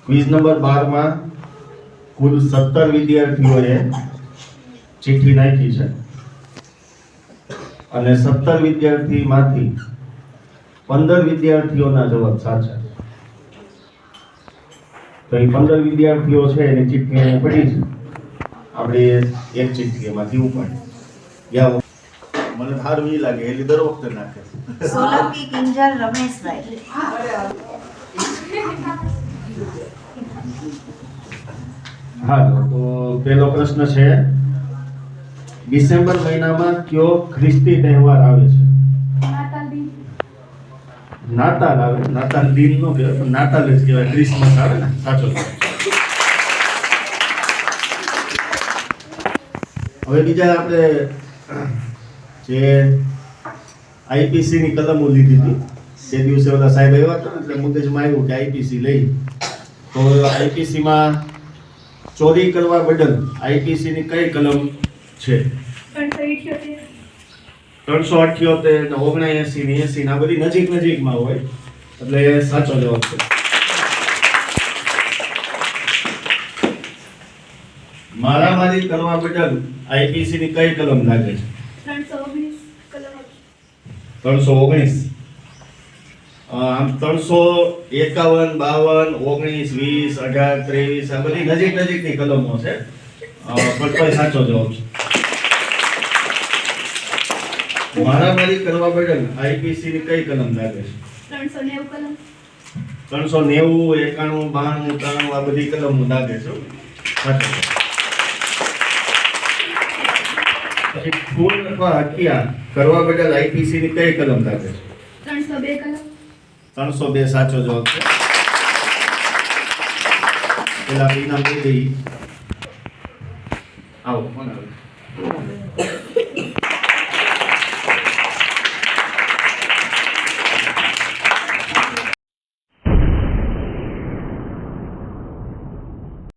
Quiz number 12 માં કુલ 17 વિદ્યાર્થીઓએ ચિઠ્ઠી નાખી છે અને 17 વિદ્યાર્થીમાંથી 15 વિદ્યાર્થીઓના જવાબ સાચા. તો એ 15 વિદ્યાર્થીઓ છે એની ચિઠ્ઠી અહીંયા પડી છે. આપણે એક ચિઠ્ઠી એમાંથી ઉપાડી ગયા. મને સારું ઈ લાગે એટલે દર વખતે નાખે. સોલંકી કિંજલ રમેશભાઈ. હા, તો પહેલો પ્રશ્ન છે, ડિસેમ્બર મહિનામાં કયો ખ્રિસ્તી તહેવાર આવે છે? નાતાલ આવે. નાતાલ દિન નો કહેવાય પણ નાતાલ જ કહેવાય. ક્રિસમસ આવે ને, સાચો. હવે બીજા આપણે જે આઈપીસી ની કલમો લીધી હતી તે દિવસે ઓલા સાહેબ આવ્યા હતા એટલે મગજમાં આવ્યું કે આઈપીસી લઈ. તો આઈપીસી માં ચોરી કરવા બદલ આઈપીસી ની કઈ કલમ છે? 378 ને 79 ને 80 ના બધી નજીકમાં હોય એટલે સાચો જવાબ છે. મારામારી કરવા બદલ આઈપીસી ની કઈ કલમ લાગે છે? 319. આમ 351, 52, 19, 20, 18, 23 આ બધી નજીકની કલમો છે. પણ કોઈ સાચો જવાબ છે. મારામારી કરવા બદલ આઈપીસી ની કઈ કલમ લાગે છે? 390 કલમ. 390, 91, 92, 93 આ બધી કલમો લાગે છે. સાચો. પછી ખૂન અથવા હત્યા કરવા બદલ આઈપીસી ની કઈ કલમ લાગે છે? 302 કલમ. 302 સાચો જવાબ છે. પેલા ઇનામ દઈ દઈ. આવો કોણ આવે?